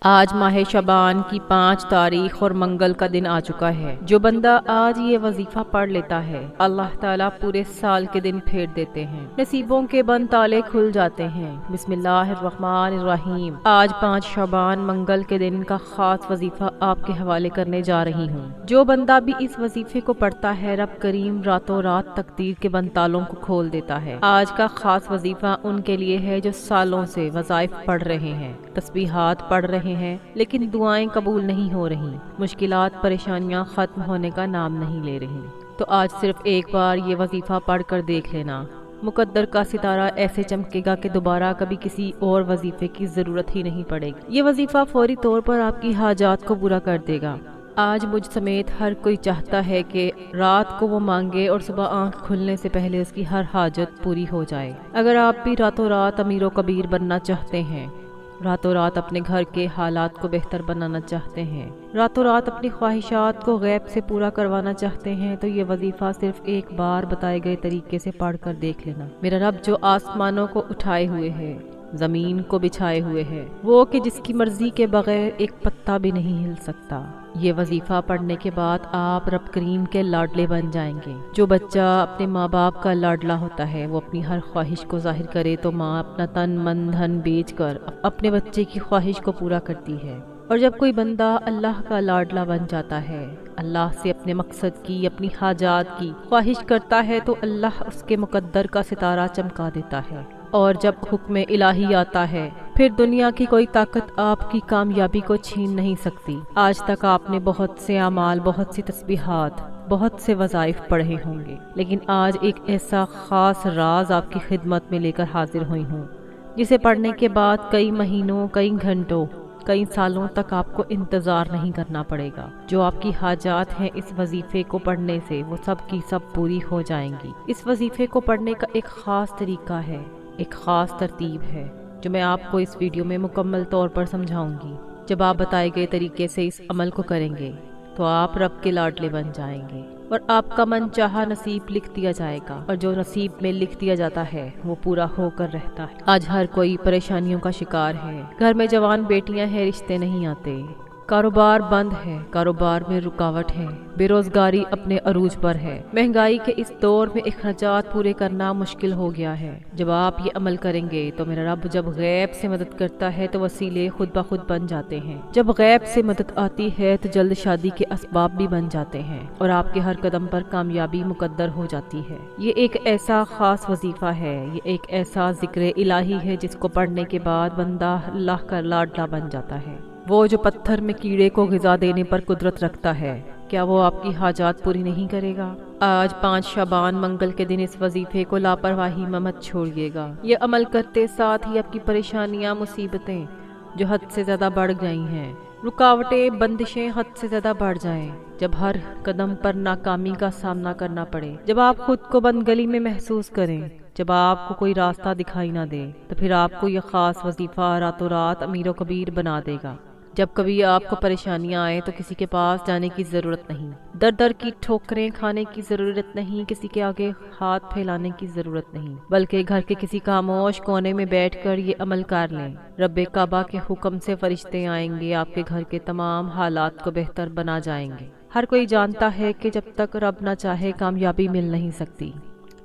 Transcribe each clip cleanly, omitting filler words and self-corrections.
آج ماہ شعبان کی 5 تاریخ اور منگل کا دن آ چکا ہے۔ جو بندہ آج یہ وظیفہ پڑھ لیتا ہے، اللہ تعالیٰ پورے سال کے دن پھیر دیتے ہیں، نصیبوں کے بند تالے کھل جاتے ہیں۔ بسم اللہ الرحمن الرحیم۔ آج 5 شعبان منگل کے دن کا خاص وظیفہ آپ کے حوالے کرنے جا رہی ہوں۔ جو بندہ بھی اس وظیفے کو پڑھتا ہے، رب کریم راتوں رات تقدیر کے بند تالوں کو کھول دیتا ہے۔ آج کا خاص وظیفہ ان کے لیے ہے جو سالوں سے وظائف پڑھ رہے ہیں، تسبیحات پڑھ رہے ہیں، لیکن دعائیں قبول نہیں ہو رہی، مشکلات پریشانیاں ختم ہونے کا نام نہیں لے رہی۔ تو آج صرف ایک بار یہ وظیفہ پڑھ کر دیکھ لینا، مقدر کا ستارہ ایسے چمکے گا کہ دوبارہ کبھی کسی اور وظیفے کی ضرورت ہی نہیں پڑے گی۔ یہ وظیفہ فوری طور پر آپ کی حاجات کو پورا کر دے گا۔ آج مجھ سمیت ہر کوئی چاہتا ہے کہ رات کو وہ مانگے اور صبح آنکھ کھلنے سے پہلے اس کی ہر حاجت پوری ہو جائے۔ اگر آپ بھی راتوں رات امیر و کبیر بننا چاہتے ہیں، راتوں رات اپنے گھر کے حالات کو بہتر بنانا چاہتے ہیں، راتوں رات اپنی خواہشات کو غیب سے پورا کروانا چاہتے ہیں، تو یہ وظیفہ صرف ایک بار بتائے گئے طریقے سے پڑھ کر دیکھ لینا۔ میرا رب جو آسمانوں کو اٹھائے ہوئے ہے، زمین کو بچھائے ہوئے ہے، وہ کہ جس کی مرضی کے بغیر ایک پتا بھی نہیں ہل سکتا۔ یہ وظیفہ پڑھنے کے بعد آپ رب کریم کے لاڈلے بن جائیں گے۔ جو بچہ اپنے ماں باپ کا لاڈلا ہوتا ہے، وہ اپنی ہر خواہش کو ظاہر کرے تو ماں اپنا تن من دھن بیچ کر اپنے بچے کی خواہش کو پورا کرتی ہے۔ اور جب کوئی بندہ اللہ کا لاڈلا بن جاتا ہے، اللہ سے اپنے مقصد کی، اپنی حاجات کی خواہش کرتا ہے، تو اللہ اس کے مقدر کا ستارہ چمکا دیتا ہے۔ اور جب حکم الہی آتا ہے، پھر دنیا کی کوئی طاقت آپ کی کامیابی کو چھین نہیں سکتی۔ آج تک آپ نے بہت سے اعمال، بہت سی تسبیحات، بہت سے وظائف پڑھے ہوں گے، لیکن آج ایک ایسا خاص راز آپ کی خدمت میں لے کر حاضر ہوئی ہوں، جسے پڑھنے کے بعد کئی مہینوں، کئی گھنٹوں، کئی سالوں تک آپ کو انتظار نہیں کرنا پڑے گا۔ جو آپ کی حاجات ہیں اس وظیفے کو پڑھنے سے، وہ سب کی سب پوری ہو جائیں گی۔ اس وظیفے کو پڑھنے کا ایک خاص طریقہ ہے، ایک خاص ترتیب ہے، جو میں آپ کو اس ویڈیو میں مکمل طور پر سمجھاؤں گی۔ جب آپ بتائے گئے طریقے سے اس عمل کو کریں گے، تو آپ رب کے لاڈلے بن جائیں گے، اور آپ کا من چاہا نصیب لکھ دیا جائے گا، اور جو نصیب میں لکھ دیا جاتا ہے وہ پورا ہو کر رہتا ہے۔ آج ہر کوئی پریشانیوں کا شکار ہے، گھر میں جوان بیٹیاں ہیں، رشتے نہیں آتے، کاروبار بند ہے، کاروبار میں رکاوٹ ہے، بے روزگاری اپنے عروج پر ہے، مہنگائی کے اس دور میں اخراجات پورے کرنا مشکل ہو گیا ہے۔ جب آپ یہ عمل کریں گے تو میرا رب جب غیب سے مدد کرتا ہے تو وسیلے خود بخود بن جاتے ہیں۔ جب غیب سے مدد آتی ہے تو جلد شادی کے اسباب بھی بن جاتے ہیں، اور آپ کے ہر قدم پر کامیابی مقدر ہو جاتی ہے۔ یہ ایک ایسا خاص وظیفہ ہے، یہ ایک ایسا ذکر الہی ہے جس کو پڑھنے کے بعد بندہ اللہ کا لاڈلا بن جاتا ہے۔ وہ جو پتھر میں کیڑے کو غذا دینے پر قدرت رکھتا ہے، کیا وہ آپ کی حاجات پوری نہیں کرے گا؟ آج 5 شعبان منگل کے دن اس وظیفے کو لاپرواہی میں مت چھوڑیے گا۔ یہ عمل کرتے ساتھ ہی آپ کی پریشانیاں، مصیبتیں جو حد سے زیادہ بڑھ گئی ہیں، رکاوٹیں، بندشیں حد سے زیادہ بڑھ جائیں، جب ہر قدم پر ناکامی کا سامنا کرنا پڑے، جب آپ خود کو بند گلی میں محسوس کریں، جب آپ کو کوئی راستہ دکھائی نہ دے، تو پھر آپ کو یہ خاص وظیفہ راتوں رات امیر و کبیر بنا دے گا۔ جب کبھی آپ کو پریشانیاں آئیں تو کسی کے پاس جانے کی ضرورت نہیں، در در کی ٹھوکریں کھانے کی ضرورت نہیں، کسی کے آگے ہاتھ پھیلانے کی ضرورت نہیں، بلکہ گھر کے کسی خاموش کونے میں بیٹھ کر یہ عمل کر لیں۔ رب کعبہ کے حکم سے فرشتے آئیں گے، آپ کے گھر کے تمام حالات کو بہتر بنا جائیں گے۔ ہر کوئی جانتا ہے کہ جب تک رب نہ چاہے کامیابی مل نہیں سکتی،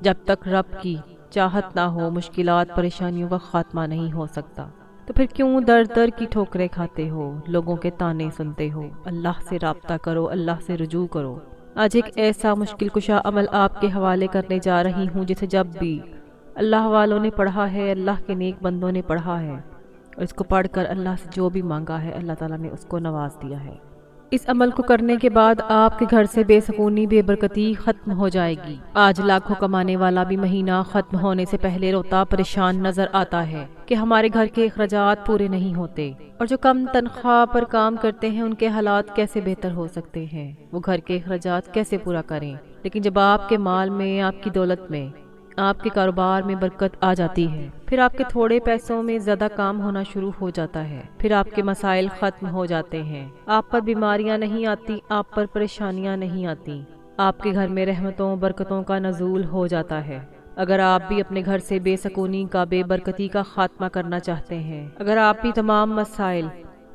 جب تک رب کی چاہت نہ ہو مشکلات، پریشانیوں کا خاتمہ نہیں ہو سکتا۔ تو پھر کیوں در در کی ٹھوکریں کھاتے ہو، لوگوں کے تانے سنتے ہو؟ اللہ سے رابطہ کرو، اللہ سے رجوع کرو۔ آج ایک ایسا مشکل کشا عمل آپ کے حوالے کرنے جا رہی ہوں جسے جب بھی اللہ والوں نے پڑھا ہے، اللہ کے نیک بندوں نے پڑھا ہے، اور اس کو پڑھ کر اللہ سے جو بھی مانگا ہے، اللہ تعالیٰ نے اس کو نواز دیا ہے۔ اس عمل کو کرنے کے بعد آپ کے گھر سے بے سکونی، بے برکتی ختم ہو جائے گی۔ آج لاکھوں کمانے والا بھی مہینہ ختم ہونے سے پہلے روتا پریشان نظر آتا ہے کہ ہمارے گھر کے اخراجات پورے نہیں ہوتے، اور جو کم تنخواہ پر کام کرتے ہیں ان کے حالات کیسے بہتر ہو سکتے ہیں، وہ گھر کے اخراجات کیسے پورا کریں۔ لیکن جب آپ کے مال میں، آپ کی دولت میں، آپ کے کاروبار میں برکت آ جاتی ہے، پھر آپ کے تھوڑے پیسوں میں زیادہ کام ہونا شروع ہو جاتا ہے، پھر آپ کے مسائل ختم ہو جاتے ہیں، آپ پر بیماریاں نہیں آتی، آپ پر پریشانیاں نہیں آتی، آپ کے گھر میں رحمتوں، برکتوں کا نزول ہو جاتا ہے۔ اگر آپ بھی اپنے گھر سے بے سکونی کا، بے برکتی کا خاتمہ کرنا چاہتے ہیں، اگر آپ بھی تمام مسائل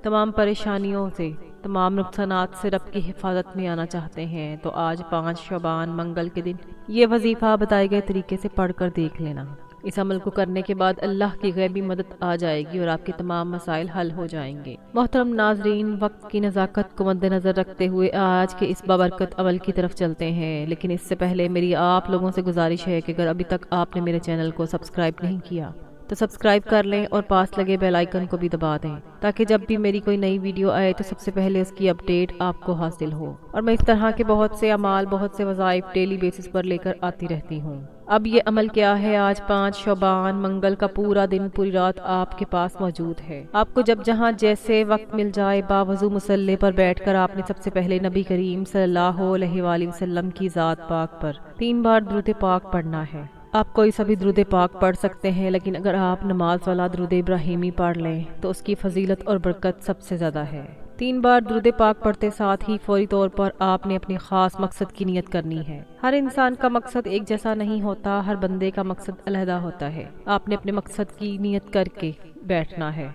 تمام پریشانیوں سے، تمام نقصانات سے رب کی حفاظت میں آنا چاہتے ہیں تو آج 5 شعبان منگل کے دن یہ وظیفہ بتائے گئے طریقے سے پڑھ کر دیکھ لینا۔ اس عمل کو کرنے کے بعد اللہ کی غیبی مدد آ جائے گی اور آپ کے تمام مسائل حل ہو جائیں گے۔ محترم ناظرین، وقت کی نزاکت کو مد نظر رکھتے ہوئے آج کے اس بابرکت عمل کی طرف چلتے ہیں، لیکن اس سے پہلے میری آپ لوگوں سے گزارش ہے کہ اگر ابھی تک آپ نے میرے چینل کو سبسکرائب نہیں کیا تو سبسکرائب کر لیں اور پاس لگے بیل آئیکن کو بھی دبا دیں تاکہ جب بھی میری کوئی نئی ویڈیو آئے تو سب سے پہلے اس کی اپڈیٹ آپ کو حاصل ہو۔ اور میں اس طرح کے بہت سے اعمال، بہت سے وظائف ڈیلی بیسس پر لے کر آتی رہتی ہوں۔ اب یہ عمل کیا ہے؟ آج 5 شعبان منگل کا پورا دن، پوری رات آپ کے پاس موجود ہے۔ آپ کو جب جہاں جیسے وقت مل جائے، باوضو مصلی پر بیٹھ کر آپ نے سب سے پہلے نبی کریم صلی اللہ علیہ وآلہ وسلم کی ذات پاک پر 3 بار درود پاک پڑھنا ہے۔ آپ کوئی سا بھی درود پاک پڑھ سکتے ہیں، لیکن اگر آپ نماز والا درود ابراہیمی پڑھ لیں تو اس کی فضیلت اور برکت سب سے زیادہ ہے۔ 3 بار درود پاک پڑھتے ساتھ ہی فوری طور پر آپ نے اپنے خاص مقصد کی نیت کرنی ہے۔ ہر انسان کا مقصد ایک جیسا نہیں ہوتا، ہر بندے کا مقصد علیحدہ ہوتا ہے۔ آپ نے اپنے مقصد کی نیت کر کے بیٹھنا ہے۔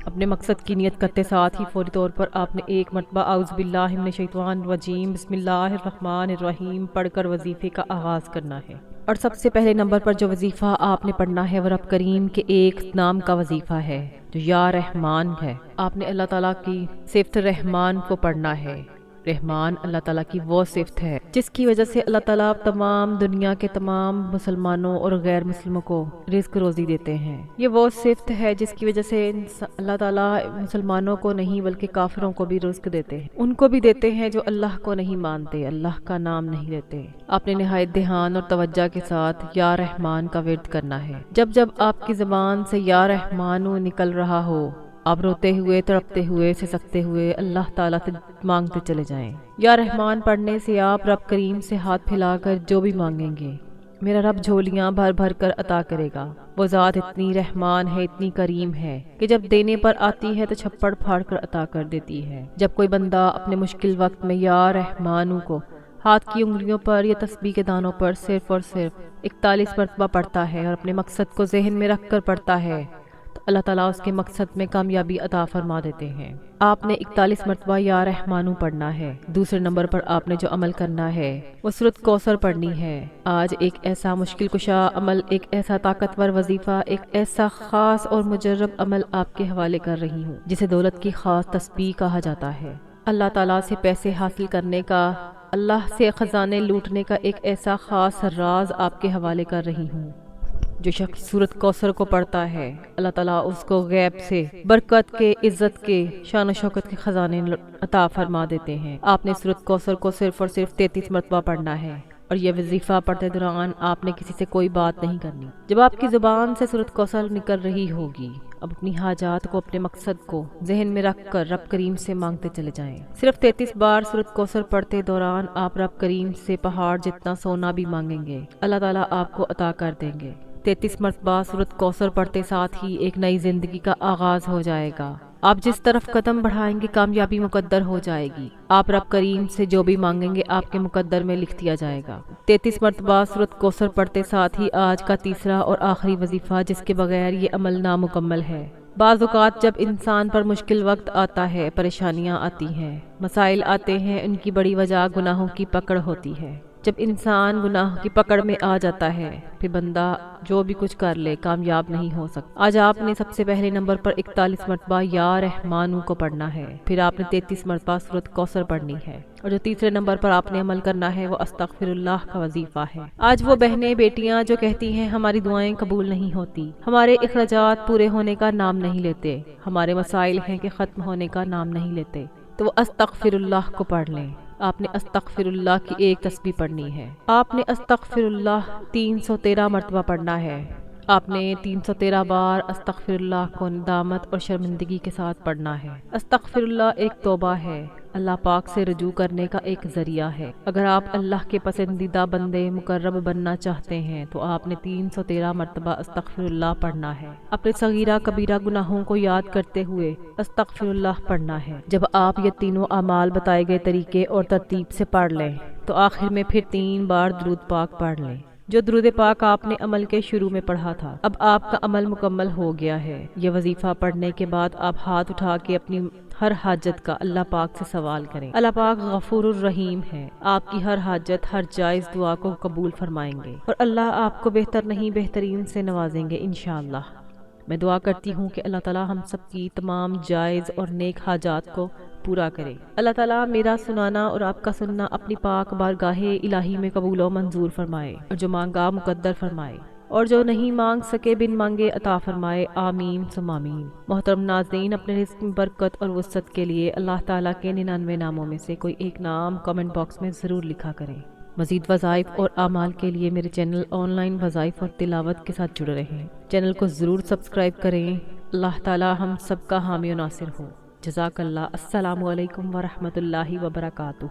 اپنے مقصد کی نیت کرتے ساتھ ہی فوری طور پر آپ نے 1 مرتبہ اعوذ باللہ من الشیطان الرجیم بسم اللہ الرحمن الرحیم پڑھ کر وظیفے کا آغاز کرنا ہے۔ اور سب سے پہلے نمبر پر جو وظیفہ آپ نے پڑھنا ہے وہ رب کریم کے ایک نام کا وظیفہ ہے جو یا رحمان ہے۔ آپ نے اللہ تعالیٰ کی صفت رحمان کو پڑھنا ہے۔ رحمان اللہ تعالیٰ کی وہ صفت ہے جس کی وجہ سے اللہ تعالیٰ تمام دنیا کے تمام مسلمانوں اور غیر مسلموں کو رزق روزی دیتے ہیں۔ یہ وہ صفت ہے جس کی وجہ سے اللہ تعالیٰ مسلمانوں کو نہیں بلکہ کافروں کو بھی رزق دیتے ہیں، ان کو بھی دیتے ہیں جو اللہ کو نہیں مانتے، اللہ کا نام نہیں لیتے۔ آپ نے نہایت دھیان اور توجہ کے ساتھ یا رحمان کا ورد کرنا ہے۔ جب جب آپ کی زبان سے یا رحمان نکل رہا ہو، آپ روتے ہوئے، تڑپتے ہوئے، سسکتے ہوئے اللہ تعالیٰ سے مانگتے چلے جائیں۔ یا رحمان پڑھنے سے آپ رب کریم سے ہاتھ پھیلا کر جو بھی مانگیں گے میرا رب جھولیاں بھر بھر کر عطا کرے گا۔ وہ ذات اتنی رحمان ہے، اتنی کریم ہے کہ جب دینے پر آتی ہے تو چھپڑ پھاڑ کر عطا کر دیتی ہے۔ جب کوئی بندہ اپنے مشکل وقت میں یا رحمانو کو ہاتھ کی انگلیوں پر یا تسبیح کے دانوں پر صرف اور صرف 41 مرتبہ پڑھتا ہے اور اپنے مقصد کو ذہن میں رکھ کر پڑھتا ہے تو اللہ تعالیٰ اس کے مقصد میں کامیابی عطا فرما دیتے ہیں۔ آپ نے 41 مرتبہ یا رحمانو پڑھنا ہے۔ دوسرے نمبر پر آپ نے جو عمل کرنا ہے وہ سورۃ کوثر پڑھنی ہے۔ آج ایک ایسا مشکل کشا عمل، ایک ایسا طاقتور وظیفہ، ایک ایسا خاص اور مجرب عمل آپ کے حوالے کر رہی ہوں جسے دولت کی خاص تسبیح کہا جاتا ہے۔ اللہ تعالیٰ سے پیسے حاصل کرنے کا، اللہ سے خزانے لوٹنے کا ایک ایسا خاص راز آپ کے حوالے کر رہی ہوں۔ جو شخص سورۃ کوثر کو پڑھتا ہے اللہ تعالیٰ اس کو غیب سے برکت کے، عزت کے، شان و شوکت کے خزانے عطا فرما دیتے ہیں۔ آپ نے سورۃ کوثر کو صرف اور صرف 33 مرتبہ پڑھنا ہے اور یہ وظیفہ پڑھتے دوران آپ نے کسی سے کوئی بات نہیں کرنی۔ جب آپ کی زبان سے سورۃ کوثر نکل رہی ہوگی، اب اپنی حاجات کو، اپنے مقصد کو ذہن میں رکھ کر رب کریم سے مانگتے چلے جائیں۔ صرف 33 بار سورۃ کوثر پڑھتے دوران آپ رب کریم سے پہاڑ جتنا سونا بھی مانگیں گے، اللہ تعالیٰ آپ کو عطا کر دیں گے۔ 33 مرتبہ سورۃ کوثر پڑھتے ساتھ ہی ایک نئی زندگی کا آغاز ہو جائے گا۔ آپ جس طرف قدم بڑھائیں گے کامیابی مقدر ہو جائے گی۔ آپ رب کریم سے جو بھی مانگیں گے آپ کے مقدر میں لکھ دیا جائے گا۔ 33 مرتبہ سورۃ کوثر پڑھتے ساتھ ہی آج کا تیسرا اور آخری وظیفہ جس کے بغیر یہ عمل نامکمل ہے۔ بعض اوقات جب انسان پر مشکل وقت آتا ہے، پریشانیاں آتی ہیں، مسائل آتے ہیں، ان کی بڑی وجہ گناہوں کی پکڑ ہوتی ہے۔ جب انسان گناہ کی پکڑ میں آ جاتا ہے پھر بندہ جو بھی کچھ کر لے کامیاب نہیں ہو سکتا۔ آج آپ نے سب سے پہلے نمبر پر 41 مرتبہ یا رحمانو کو پڑھنا ہے، پھر آپ نے 33 مرتبہ سورۃ کوثر پڑھنی ہے، اور جو تیسرے نمبر پر آپ نے عمل کرنا ہے وہ استغفر اللہ کا وظیفہ ہے۔ آج وہ بہنیں، بیٹیاں جو کہتی ہیں ہماری دعائیں قبول نہیں ہوتی، ہمارے اخراجات پورے ہونے کا نام نہیں لیتے، ہمارے مسائل ہیں کہ ختم ہونے کا نام نہیں لیتے، تو وہ استغفر اللہ کو پڑھ لیں۔ آپ نے استغفر اللہ کی ایک تسبیح پڑھنی ہے۔ آپ نے استغفر اللہ 313 مرتبہ پڑھنا ہے۔ آپ نے 313 بار استغفر اللہ کو ندامت اور شرمندگی کے ساتھ پڑھنا ہے۔ استغفر اللہ ایک توبہ ہے، اللہ پاک سے رجوع کرنے کا ایک ذریعہ ہے۔ اگر آپ اللہ کے پسندیدہ بندے مقرب بننا چاہتے ہیں تو آپ نے 313 مرتبہ استغفر اللہ پڑھنا ہے۔ اپنے صغیرہ کبیرہ گناہوں کو یاد کرتے ہوئے استغفر اللہ پڑھنا ہے۔ جب آپ یہ تینوں اعمال بتائے گئے طریقے اور ترتیب سے پڑھ لیں تو آخر میں پھر 3 بار درود پاک پڑھ لیں۔ جو درود پاک آپ نے عمل کے شروع میں پڑھا تھا، اب آپ کا عمل مکمل ہو گیا ہے۔ یہ وظیفہ پڑھنے کے بعد آپ ہاتھ اٹھا کے اپنی ہر حاجت کا اللہ پاک سے سوال کریں۔ اللہ پاک غفور الرحیم ہے، آپ کی ہر حاجت، ہر جائز دعا کو قبول فرمائیں گے اور اللہ آپ کو بہتر نہیں بہترین سے نوازیں گے انشاءاللہ۔ میں دعا کرتی ہوں کہ اللہ تعالی ہم سب کی تمام جائز اور نیک حاجات کو پورا کرے۔ اللہ تعالیٰ میرا سنانا اور آپ کا سننا اپنی پاک بارگاہ الہی میں قبول و منظور فرمائے، اور جو مانگا مقدر فرمائے، اور جو نہیں مانگ سکے بن مانگے عطا فرمائے، آمین ثم آمین۔ محترم ناظرین، اپنے رزق میں برکت اور وسعت کے لیے اللہ تعالیٰ کے 99 ناموں میں سے کوئی ایک نام کمنٹ باکس میں ضرور لکھا کریں۔ مزید وظائف اور اعمال کے لیے میرے چینل آن لائن وظائف اور تلاوت کے ساتھ جڑے رہیں۔ چینل کو ضرور سبسکرائب کریں۔ اللہ تعالیٰ ہم سب کا حامی و ناصر ہو۔ جزاک اللہ۔ السلام علیکم ورحمۃ اللہ وبرکاتہ۔